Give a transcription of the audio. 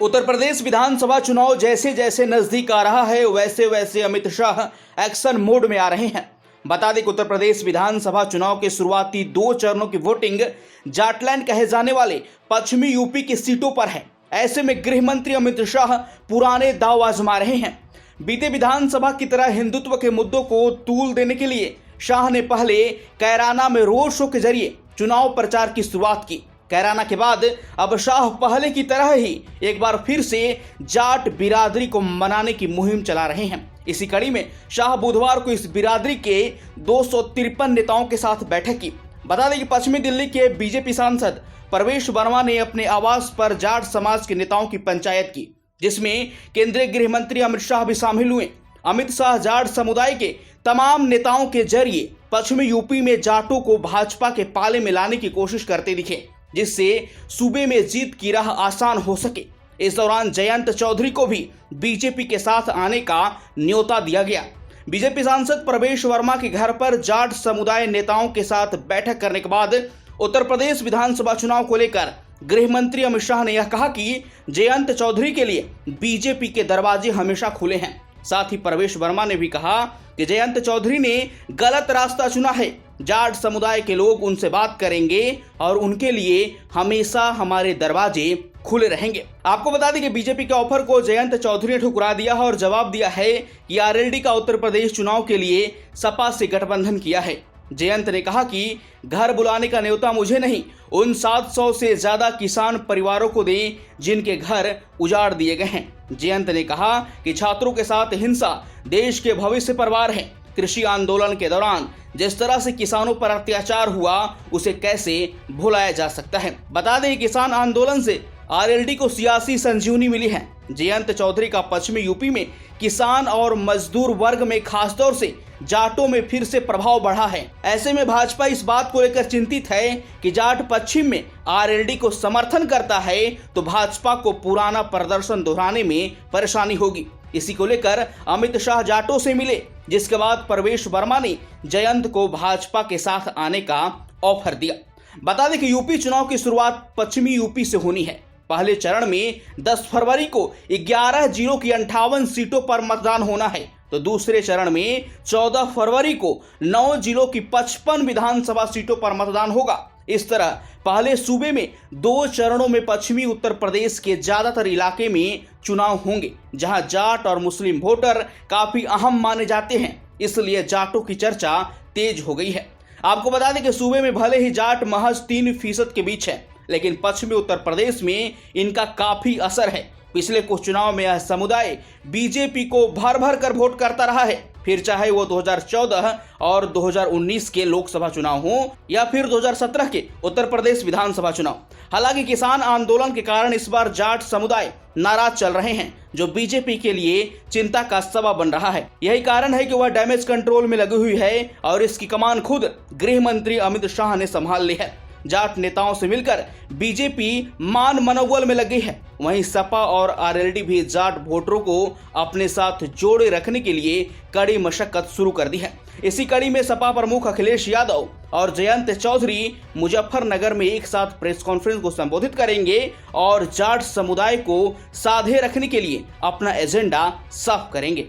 उत्तर प्रदेश विधानसभा चुनाव जैसे जैसे नजदीक आ रहा है वैसे वैसे अमित शाह एक्शन मोड में आ रहे हैं। बता दें कि उत्तर प्रदेश विधानसभा चुनाव के शुरुआती 2 चरणों की वोटिंग जाटलैंड कहे जाने वाले पश्चिमी यूपी की सीटों पर है। ऐसे में गृह मंत्री अमित शाह पुराने दांव आजमा रहे हैं। बीते विधानसभा की तरह हिंदुत्व के मुद्दों को तूल देने के लिए शाह ने पहले कैराना में रोड शो के जरिए चुनाव प्रचार की शुरुआत की। कैराना के बाद अब शाह पहले की तरह ही एक बार फिर से जाट बिरादरी को मनाने की मुहिम चला रहे हैं। इसी कड़ी में शाह बुधवार को इस बिरादरी के 253 नेताओं के साथ बैठक की। बता दें कि पश्चिमी दिल्ली के बीजेपी सांसद प्रवेश वर्मा ने अपने आवास पर जाट समाज के नेताओं की पंचायत की, जिसमें केंद्रीय गृह मंत्री अमित शाह भी शामिल हुए। अमित शाह जाट समुदाय के तमाम नेताओं के जरिए पश्चिमी यूपी में जाटों को भाजपा के पाले में लाने की कोशिश करते दिखे, जिससे सूबे में जीत की राह आसान हो सके। इस दौरान जयंत चौधरी को भी बीजेपी के साथ आने का न्योता दिया गया। बीजेपी सांसद प्रवेश वर्मा के घर पर जाट समुदाय नेताओं के साथ बैठक करने के बाद उत्तर प्रदेश विधानसभा चुनाव को लेकर गृह मंत्री अमित शाह ने यह कहा कि जयंत चौधरी के लिए बीजेपी के दरवाजे हमेशा खुले हैं। साथ ही प्रवेश वर्मा ने भी कहा कि जयंत चौधरी ने गलत रास्ता चुना है। जाट समुदाय के लोग उनसे बात करेंगे और उनके लिए हमेशा हमारे दरवाजे खुले रहेंगे। आपको बता दें कि बीजेपी के ऑफर को जयंत चौधरी ने ठुकरा दिया है और जवाब दिया है कि आरएलडी का उत्तर प्रदेश चुनाव के लिए सपा से गठबंधन किया है। जयंत ने कहा कि घर बुलाने का न्योता मुझे नहीं, उन 700 से ज्यादा किसान परिवारों को दें जिनके घर उजाड़ दिए गए हैं। जयंत ने कहा कि छात्रों के साथ हिंसा देश के भविष्य पर वार है। कृषि आंदोलन के दौरान जिस तरह से किसानों पर अत्याचार हुआ उसे कैसे भुलाया जा सकता है। बता दें किसान आंदोलन से आरएलडी को सियासी संजीवनी मिली है। जयंत चौधरी का पश्चिमी यूपी में किसान और मजदूर वर्ग में खासतौर से जाटों में फिर से प्रभाव बढ़ा है। ऐसे में भाजपा इस बात को लेकर चिंतित है कि जाट पश्चिम में आरएलडी को समर्थन करता है तो भाजपा को पुराना प्रदर्शन दोहराने में परेशानी होगी। इसी को लेकर अमित शाह जाटों से मिले, जिसके बाद प्रवेश वर्मा ने जयंत को भाजपा के साथ आने का ऑफर दिया। बता दें कि यूपी चुनाव की शुरुआत पश्चिमी यूपी से होनी है। पहले चरण में 10 फरवरी को 11 जिलों की 58 सीटों पर मतदान होना है, तो दूसरे चरण में 14 फरवरी को 9 जिलों की 55 विधानसभा सीटों पर मतदान होगा। इस तरह पहले सूबे में 2 चरणों में पश्चिमी उत्तर प्रदेश के ज्यादातर इलाके में चुनाव होंगे, जहां जाट और मुस्लिम वोटर काफी अहम माने जाते हैं। इसलिए जाटों की चर्चा तेज हो गई है। आपको बता दें कि सूबे में भले ही जाट महज 3% के बीच है, लेकिन पश्चिमी उत्तर प्रदेश में इनका काफी असर है। पिछले कुछ चुनाव में यह समुदाय बीजेपी को भर भर कर वोट करता रहा है, फिर चाहे वो 2014 और 2019 के लोकसभा चुनाव हो या फिर 2017 के उत्तर प्रदेश विधानसभा चुनाव। हालांकि किसान आंदोलन के कारण इस बार जाट समुदाय नाराज चल रहे हैं, जो बीजेपी के लिए चिंता का सबब बन रहा है। यही कारण है कि वह डैमेज कंट्रोल में लगी हुई है और इसकी कमान खुद गृह मंत्री अमित शाह ने संभाल ली है। जाट नेताओं से मिलकर बीजेपी मान मनोबल में लगी है। वहीं सपा और आरएलडी भी जाट वोटरों को अपने साथ जोड़े रखने के लिए कड़ी मशक्कत शुरू कर दी है। इसी कड़ी में सपा प्रमुख अखिलेश यादव और जयंत चौधरी मुजफ्फरनगर में एक साथ प्रेस कॉन्फ्रेंस को संबोधित करेंगे और जाट समुदाय को साधे रखने के लिए अपना एजेंडा साफ करेंगे।